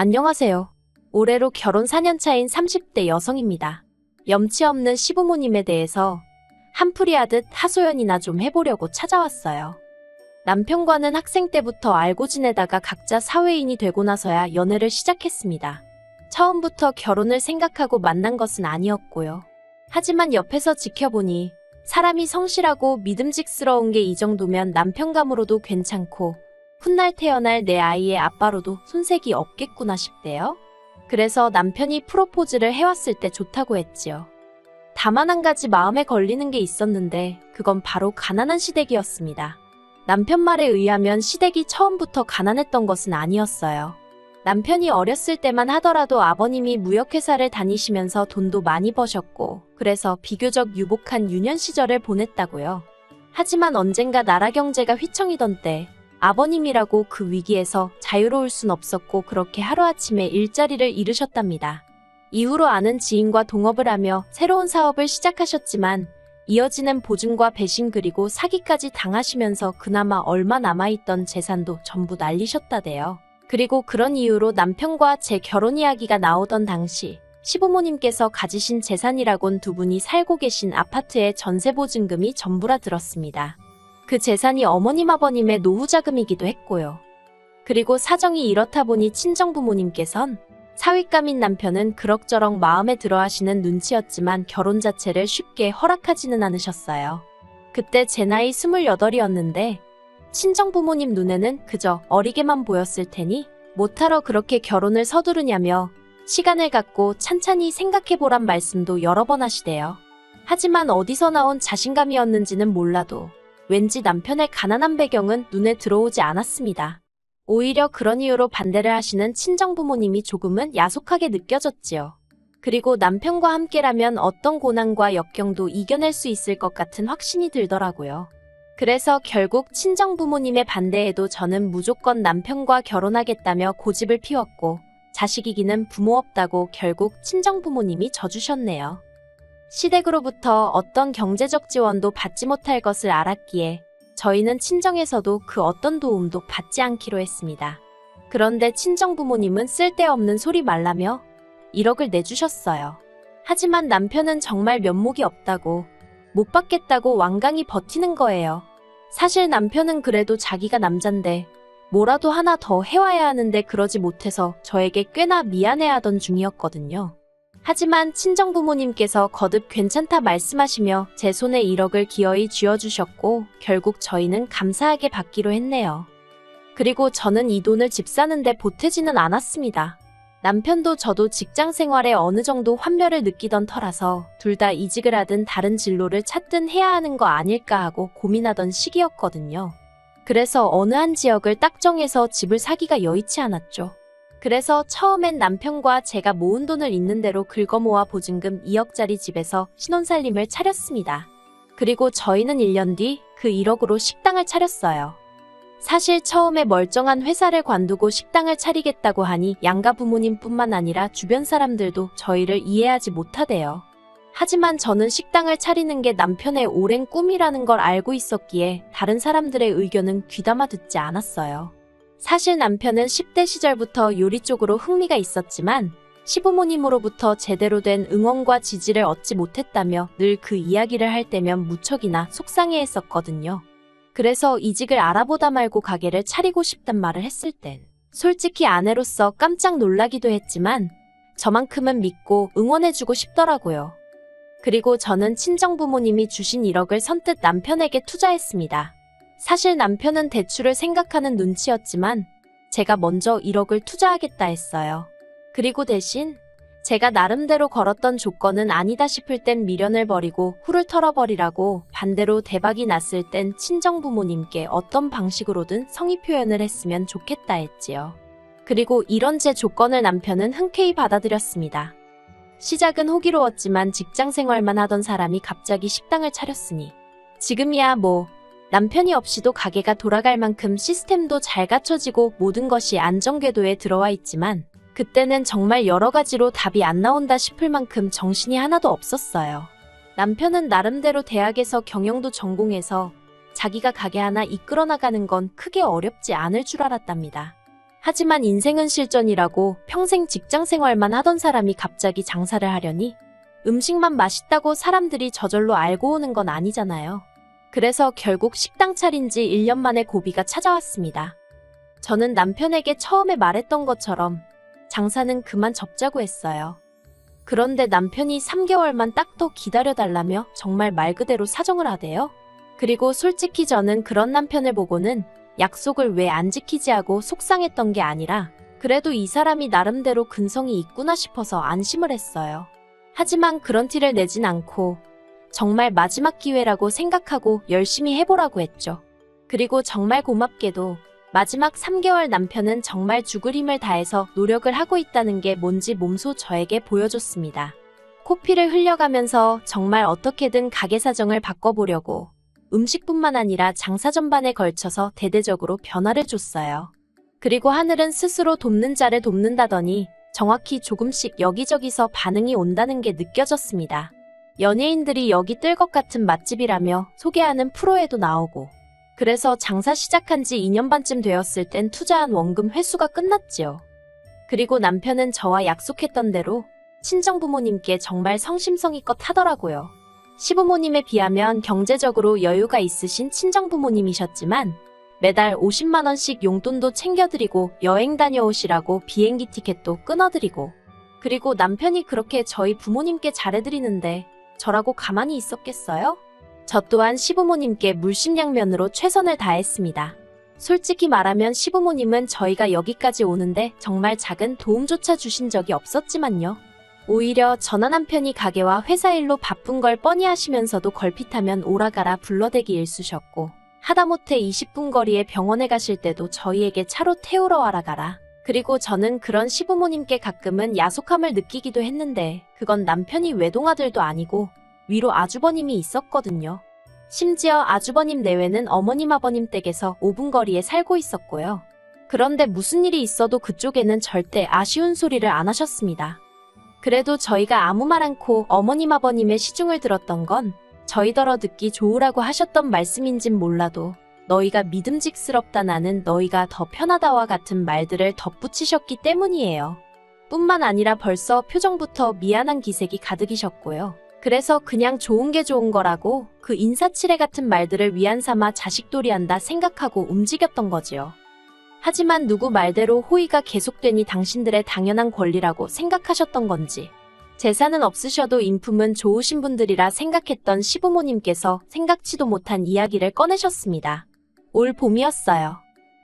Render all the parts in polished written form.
안녕하세요. 올해로 결혼 4년 차인 30대 여성입니다. 염치 없는 시부모님에 대해서 한풀이 하듯 하소연이나 좀 해보려고 찾아왔어요. 남편과는 학생 때부터 알고 지내다가 각자 사회인이 되고 나서야 연애를 시작했습니다. 처음부터 결혼을 생각하고 만난 것은 아니었고요. 하지만 옆에서 지켜보니 사람이 성실하고 믿음직스러운 게 이 정도면 남편감으로도 괜찮고 훗날 태어날 내 아이의 아빠로도 손색이 없겠구나 싶대요. 그래서 남편이 프로포즈를 해왔을 때 좋다고 했지요. 다만 한 가지 마음에 걸리는 게 있었는데 그건 바로 가난한 시댁이었습니다. 남편 말에 의하면 시댁이 처음부터 가난했던 것은 아니었어요. 남편이 어렸을 때만 하더라도 아버님이 무역회사를 다니시면서 돈도 많이 버셨고 그래서 비교적 유복한 유년 시절을 보냈다고요. 하지만 언젠가 나라 경제가 휘청이던 때 아버님이라고 그 위기에서 자유로울 순 없었고 그렇게 하루아침에 일자리를 잃으셨답니다. 이후로 아는 지인과 동업을 하며 새로운 사업을 시작하셨지만 이어지는 보증과 배신 그리고 사기까지 당하시면서 그나마 얼마 남아있던 재산도 전부 날리셨다대요. 그리고 그런 이유로 남편과 제 결혼 이야기가 나오던 당시 시부모님께서 가지신 재산이라곤 두 분이 살고 계신 아파트의 전세보증금이 전부라 들었습니다. 그 재산이 어머님 아버님의 노후자금이기도 했고요. 그리고 사정이 이렇다 보니 친정부모님께선 사윗감인 남편은 그럭저럭 마음에 들어 하시는 눈치였지만 결혼 자체를 쉽게 허락하지는 않으셨어요. 그때 제 나이 28이었는데 친정부모님 눈에는 그저 어리게만 보였을 테니 못하러 그렇게 결혼을 서두르냐며 시간을 갖고 찬찬히 생각해보란 말씀도 여러 번 하시대요. 하지만 어디서 나온 자신감이었는지는 몰라도 왠지 남편의 가난한 배경은 눈에 들어오지 않았습니다. 오히려 그런 이유로 반대를 하시는 친정부모님이 조금은 야속하게 느껴졌지요. 그리고 남편과 함께라면 어떤 고난과 역경도 이겨낼 수 있을 것 같은 확신이 들더라고요. 그래서 결국 친정부모님의 반대에도 저는 무조건 남편과 결혼하겠다며 고집을 피웠고 자식이기는 부모 없다고 결국 친정부모님이 져주셨네요. 시댁으로부터 어떤 경제적 지원도 받지 못할 것을 알았기에 저희는 친정에서도 그 어떤 도움도 받지 않기로 했습니다. 그런데 친정부모님은 쓸데없는 소리 말라며 1억을 내주셨어요. 하지만 남편은 정말 면목이 없다고 못 받겠다고 완강히 버티는 거예요. 사실 남편은 그래도 자기가 남잔데 뭐라도 하나 더 해와야 하는데 그러지 못해서 저에게 꽤나 미안해하던 중이었거든요. 하지만 친정부모님께서 거듭 괜찮다 말씀하시며 제 손에 1억을 기어이 쥐어주셨고 결국 저희는 감사하게 받기로 했네요. 그리고 저는 이 돈을 집 사는데 보태지는 않았습니다. 남편도 저도 직장 생활에 어느 정도 환멸을 느끼던 터라서 둘 다 이직을 하든 다른 진로를 찾든 해야 하는 거 아닐까 하고 고민하던 시기였거든요. 그래서 어느 한 지역을 딱 정해서 집을 사기가 여의치 않았죠. 그래서 처음엔 남편과 제가 모은 돈을 있는 대로 긁어모아 보증금 2억짜리 집에서 신혼살림을 차렸습니다. 그리고 저희는 1년 뒤 그 1억으로 식당을 차렸어요. 사실 처음에 멀쩡한 회사를 관두고 식당을 차리겠다고 하니 양가 부모님뿐만 아니라 주변 사람들도 저희를 이해하지 못하대요. 하지만 저는 식당을 차리는 게 남편의 오랜 꿈이라는 걸 알고 있었기에 다른 사람들의 의견은 귀담아 듣지 않았어요. 사실 남편은 10대 시절부터 요리 쪽으로 흥미가 있었지만 시부모님으로부터 제대로 된 응원과 지지를 얻지 못했다며 늘 그 이야기를 할 때면 무척이나 속상해했었거든요. 그래서 이직을 알아보다 말고 가게를 차리고 싶단 말을 했을 땐 솔직히 아내로서 깜짝 놀라기도 했지만 저만큼은 믿고 응원해주고 싶더라고요. 그리고 저는 친정부모님이 주신 1억을 선뜻 남편에게 투자했습니다. 사실 남편은 대출을 생각하는 눈치였지만 제가 먼저 1억을 투자하겠다 했어요. 그리고 대신 제가 나름대로 걸었던 조건은 아니다 싶을 땐 미련을 버리고 후를 털어버리라고, 반대로 대박이 났을 땐 친정부모님께 어떤 방식으로든 성의 표현을 했으면 좋겠다 했지요. 그리고 이런 제 조건을 남편은 흔쾌히 받아들였습니다. 시작은 호기로웠지만 직장 생활만 하던 사람이 갑자기 식당을 차렸으니 지금이야 뭐 남편이 없이도 가게가 돌아갈 만큼 시스템도 잘 갖춰지고 모든 것이 안정궤도에 들어와 있지만 그때는 정말 여러 가지로 답이 안 나온다 싶을 만큼 정신이 하나도 없었어요. 남편은 나름대로 대학에서 경영도 전공해서 자기가 가게 하나 이끌어 나가는 건 크게 어렵지 않을 줄 알았답니다. 하지만 인생은 실전이라고 평생 직장 생활만 하던 사람이 갑자기 장사를 하려니 음식만 맛있다고 사람들이 저절로 알고 오는 건 아니잖아요. 그래서 결국 식당 차린 지 1년 만에 고비가 찾아왔습니다. 저는 남편에게 처음에 말했던 것처럼 장사는 그만 접자고 했어요. 그런데 남편이 3개월만 딱 더 기다려달라며 정말 말 그대로 사정을 하대요. 그리고 솔직히 저는 그런 남편을 보고는 약속을 왜 안 지키지 하고 속상했던 게 아니라 그래도 이 사람이 나름대로 근성이 있구나 싶어서 안심을 했어요. 하지만 그런 티를 내진 않고 정말 마지막 기회라고 생각하고 열심히 해보라고 했죠. 그리고 정말 고맙게도 마지막 3개월 남편은 정말 죽을 힘을 다해서 노력을 하고 있다는 게 뭔지 몸소 저에게 보여줬습니다. 코피를 흘려가면서 정말 어떻게든 가게 사정을 바꿔보려고 음식뿐만 아니라 장사 전반에 걸쳐서 대대적으로 변화를 줬어요. 그리고 하늘은 스스로 돕는 자를 돕는다더니 정확히 조금씩 여기저기서 반응이 온다는 게 느껴졌습니다. 연예인들이 여기 뜰 것 같은 맛집이라며 소개하는 프로에도 나오고 그래서 장사 시작한 지 2년 반쯤 되었을 땐 투자한 원금 회수가 끝났지요. 그리고 남편은 저와 약속했던 대로 친정부모님께 정말 성심성의껏 하더라고요. 시부모님에 비하면 경제적으로 여유가 있으신 친정부모님이셨지만 매달 50만 원씩 용돈도 챙겨드리고 여행 다녀오시라고 비행기 티켓도 끊어드리고 그리고 남편이 그렇게 저희 부모님께 잘해드리는데 저라고 가만히 있었겠어요? 저 또한 시부모님께 물심양면으로 최선을 다했습니다. 솔직히 말하면 시부모님은 저희가 여기까지 오는데 정말 작은 도움조차 주신 적이 없었지만요. 오히려 저나 남편이 가게와 회사 일로 바쁜 걸 뻔히 하시면서도 걸핏하면 오라가라 불러대기 일쑤셨고 하다못해 20분 거리에 병원에 가실 때도 저희에게 차로 태우러 와라 가라. 그리고 저는 그런 시부모님께 가끔은 야속함을 느끼기도 했는데 그건 남편이 외동아들도 아니고 위로 아주버님이 있었거든요. 심지어 아주버님 내외는 어머님 아버님 댁에서 5분 거리에 살고 있었고요. 그런데 무슨 일이 있어도 그쪽에는 절대 아쉬운 소리를 안 하셨습니다. 그래도 저희가 아무 말 않고 어머님 아버님의 시중을 들었던 건 저희더러 듣기 좋으라고 하셨던 말씀인진 몰라도 너희가 믿음직스럽다 나는 너희가 더 편하다와 같은 말들을 덧붙이셨기 때문이에요. 뿐만 아니라 벌써 표정부터 미안한 기색이 가득이셨고요. 그래서 그냥 좋은 게 좋은 거라고 그 인사치레 같은 말들을 위안 삼아 자식돌이한다 생각하고 움직였던 거지요. 하지만 누구 말대로 호의가 계속되니 당신들의 당연한 권리라고 생각하셨던 건지 재산은 없으셔도 인품은 좋으신 분들이라 생각했던 시부모님께서 생각지도 못한 이야기를 꺼내셨습니다. 올 봄이었어요.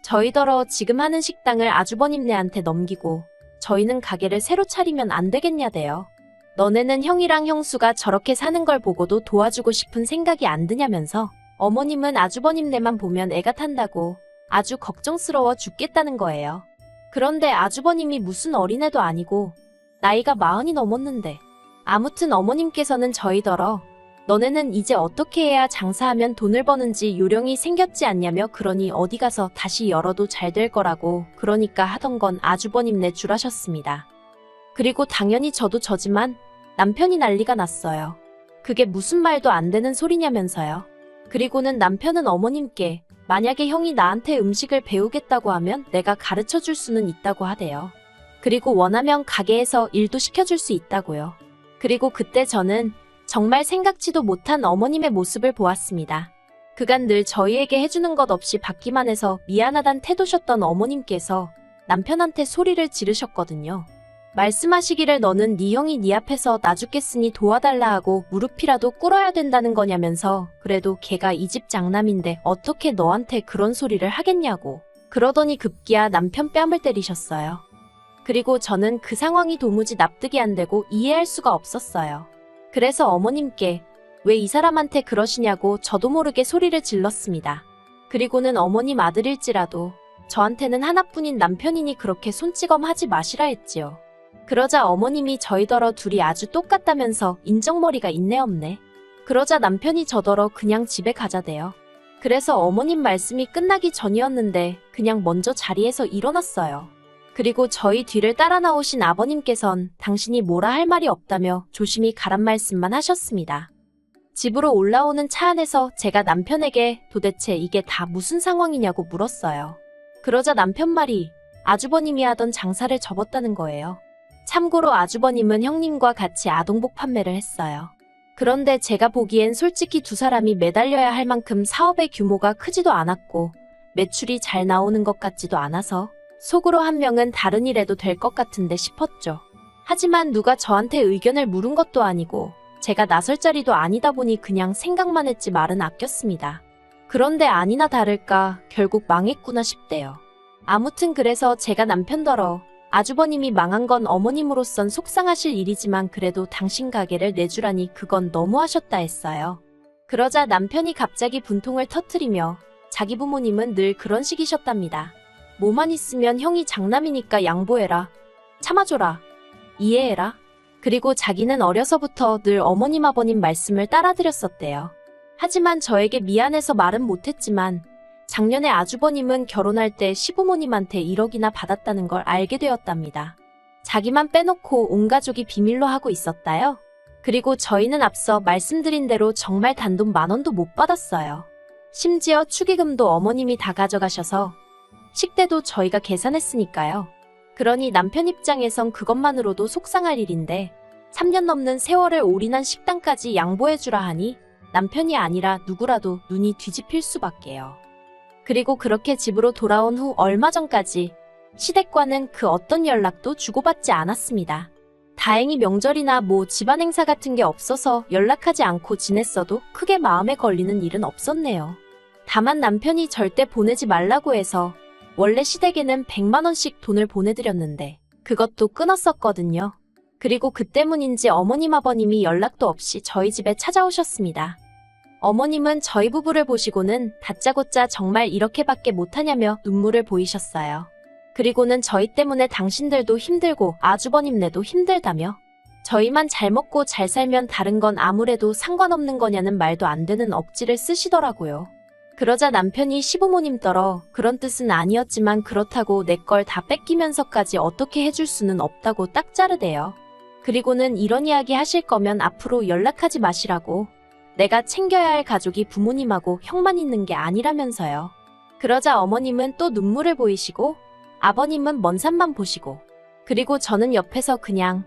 저희더러 지금 하는 식당을 아주버님네한테 넘기고 저희는 가게를 새로 차리면 안 되겠냐대요. 너네는 형이랑 형수가 저렇게 사는 걸 보고도 도와주고 싶은 생각이 안 드냐면서 어머님은 아주버님네만 보면 애가 탄다고 아주 걱정스러워 죽겠다는 거예요. 그런데 아주버님이 무슨 어린애도 아니고 나이가 40이 넘었는데 아무튼 어머님께서는 저희더러 너네는 이제 어떻게 해야 장사하면 돈을 버는지 요령이 생겼지 않냐며 그러니 어디 가서 다시 열어도 잘 될 거라고 그러니까 하던 건 아주버님네 줄 하셨습니다. 그리고 당연히 저도 저지만 남편이 난리가 났어요. 그게 무슨 말도 안 되는 소리냐면서요. 그리고는 남편은 어머님께 만약에 형이 나한테 음식을 배우겠다고 하면 내가 가르쳐 줄 수는 있다고 하대요. 그리고 원하면 가게에서 일도 시켜줄 수 있다고요. 그리고 그때 저는 정말 생각지도 못한 어머님의 모습을 보았습니다. 그간 늘 저희에게 해주는 것 없이 받기만 해서 미안하단 태도셨던 어머님께서 남편한테 소리를 지르셨거든요. 말씀하시기를 너는 네 형이 네 앞에서 나 죽겠으니 도와달라 하고 무릎이라도 꿇어야 된다는 거냐면서 그래도 걔가 이 집 장남인데 어떻게 너한테 그런 소리를 하겠냐고 그러더니 급기야 남편 뺨을 때리셨어요. 그리고 저는 그 상황이 도무지 납득이 안 되고 이해할 수가 없었어요. 그래서 어머님께 왜 이 사람한테 그러시냐고 저도 모르게 소리를 질렀습니다. 그리고는 어머님 아들일지라도 저한테는 하나뿐인 남편이니 그렇게 손찌검하지 마시라 했지요. 그러자 어머님이 저희더러 둘이 아주 똑같다면서 인정머리가 있네 없네. 그러자 남편이 저더러 그냥 집에 가자대요. 그래서 어머님 말씀이 끝나기 전이었는데 그냥 먼저 자리에서 일어났어요. 그리고 저희 뒤를 따라 나오신 아버님께선 당신이 뭐라 할 말이 없다며 조심히 가란 말씀만 하셨습니다. 집으로 올라오는 차 안에서 제가 남편에게 도대체 이게 다 무슨 상황이냐고 물었어요. 그러자 남편 말이 아주버님이 하던 장사를 접었다는 거예요. 참고로 아주버님은 형님과 같이 아동복 판매를 했어요. 그런데 제가 보기엔 솔직히 두 사람이 매달려야 할 만큼 사업의 규모가 크지도 않았고 매출이 잘 나오는 것 같지도 않아서 속으로 한 명은 다른 일 해도 될 것 같은데 싶었죠. 하지만 누가 저한테 의견을 물은 것도 아니고 제가 나설 자리도 아니다 보니 그냥 생각만 했지 말은 아꼈습니다. 그런데 아니나 다를까 결국 망했구나 싶대요. 아무튼 그래서 제가 남편더러 아주버님이 망한 건 어머님으로선 속상하실 일이지만 그래도 당신 가게를 내주라니 그건 너무하셨다 했어요. 그러자 남편이 갑자기 분통을 터뜨리며 자기 부모님은 늘 그런 식이셨답니다. 뭐만 있으면 형이 장남이니까 양보해라. 참아줘라. 이해해라. 그리고 자기는 어려서부터 늘 어머님 아버님 말씀을 따라드렸었대요. 하지만 저에게 미안해서 말은 못했지만 작년에 아주버님은 결혼할 때 시부모님한테 1억이나 받았다는 걸 알게 되었답니다. 자기만 빼놓고 온 가족이 비밀로 하고 있었다요. 그리고 저희는 앞서 말씀드린 대로 정말 단돈 10,000원도 못 받았어요. 심지어 축의금도 어머님이 다 가져가셔서 식대도 저희가 계산했으니까요. 그러니 남편 입장에선 그것만으로도 속상할 일인데 3년 넘는 세월을 올인한 식당까지 양보해주라 하니 남편이 아니라 누구라도 눈이 뒤집힐 수밖에요. 그리고 그렇게 집으로 돌아온 후 얼마 전까지 시댁과는 그 어떤 연락도 주고받지 않았습니다. 다행히 명절이나 뭐 집안 행사 같은 게 없어서 연락하지 않고 지냈어도 크게 마음에 걸리는 일은 없었네요. 다만 남편이 절대 보내지 말라고 해서 원래 시댁에는 100만 원씩 돈을 보내드렸는데 그것도 끊었었거든요. 그리고 그 때문인지 어머님 아버님이 연락도 없이 저희 집에 찾아오셨습니다. 어머님은 저희 부부를 보시고는 다짜고짜 정말 이렇게밖에 못하냐며 눈물을 보이셨어요. 그리고는 저희 때문에 당신들도 힘들고 아주버님네도 힘들다며 저희만 잘 먹고 잘 살면 다른 건 아무래도 상관없는 거냐는 말도 안 되는 억지를 쓰시더라고요. 그러자 남편이 시부모님더러 그런 뜻은 아니었지만 그렇다고 내 걸 다 뺏기면서까지 어떻게 해줄 수는 없다고 딱 자르대요. 그리고는 이런 이야기 하실 거면 앞으로 연락하지 마시라고. 내가 챙겨야 할 가족이 부모님하고 형만 있는 게 아니라면서요. 그러자 어머님은 또 눈물을 보이시고 아버님은 먼 산만 보시고 그리고 저는 옆에서 그냥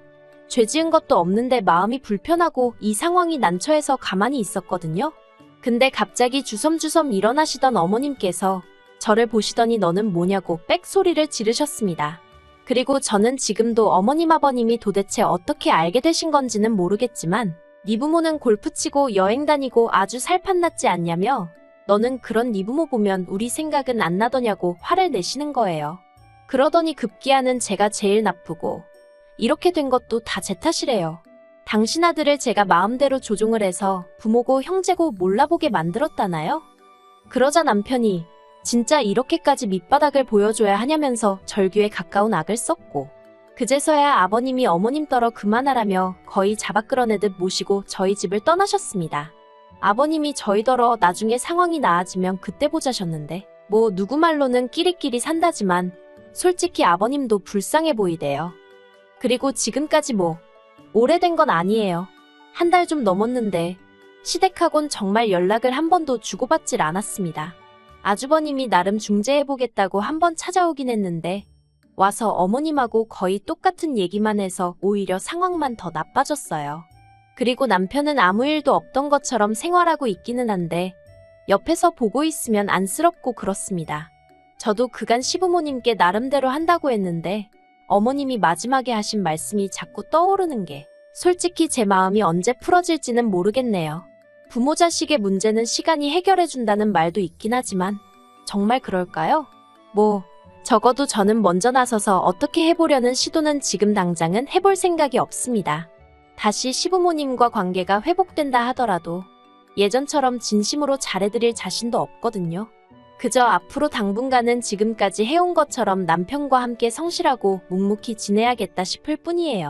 죄 지은 것도 없는데 마음이 불편하고 이 상황이 난처해서 가만히 있었거든요. 근데 갑자기 주섬주섬 일어나시던 어머님께서 저를 보시더니 너는 뭐냐고 빽소리를 지르셨습니다. 그리고 저는 지금도 어머님 아버님이 도대체 어떻게 알게 되신 건지는 모르겠지만 네 부모는 골프 치고 여행 다니고 아주 살판났지 않냐며 너는 그런 네 부모 보면 우리 생각은 안 나더냐고 화를 내시는 거예요. 그러더니 급기야는 제가 제일 나쁘고 이렇게 된 것도 다 제 탓이래요. 당신 아들을 제가 마음대로 조종을 해서 부모고 형제고 몰라보게 만들었다나요? 그러자 남편이 진짜 이렇게까지 밑바닥을 보여줘야 하냐면서 절규에 가까운 악을 썼고 그제서야 아버님이 어머님 떨어 그만하라며 거의 잡아 끌어내듯 모시고 저희 집을 떠나셨습니다. 아버님이 저희더러 나중에 상황이 나아지면 그때 보자셨는데 뭐 누구 말로는 끼리끼리 산다지만 솔직히 아버님도 불쌍해 보이대요. 그리고 지금까지 뭐 오래된 건 아니에요. 한 달 좀 넘었는데 시댁하곤 정말 연락을 한 번도 주고받질 않았습니다. 아주버님이 나름 중재해보겠다고 한 번 찾아오긴 했는데 와서 어머님하고 거의 똑같은 얘기만 해서 오히려 상황만 더 나빠졌어요. 그리고 남편은 아무 일도 없던 것처럼 생활하고 있기는 한데 옆에서 보고 있으면 안쓰럽고 그렇습니다. 저도 그간 시부모님께 나름대로 한다고 했는데 어머님이 마지막에 하신 말씀이 자꾸 떠오르는 게 솔직히 제 마음이 언제 풀어질지는 모르겠네요. 부모 자식의 문제는 시간이 해결해준다는 말도 있긴 하지만 정말 그럴까요? 뭐 적어도 저는 먼저 나서서 어떻게 해보려는 시도는 지금 당장은 해볼 생각이 없습니다. 다시 시부모님과 관계가 회복된다 하더라도 예전처럼 진심으로 잘해드릴 자신도 없거든요. 그저 앞으로 당분간은 지금까지 해온 것처럼 남편과 함께 성실하고 묵묵히 지내야겠다 싶을 뿐이에요.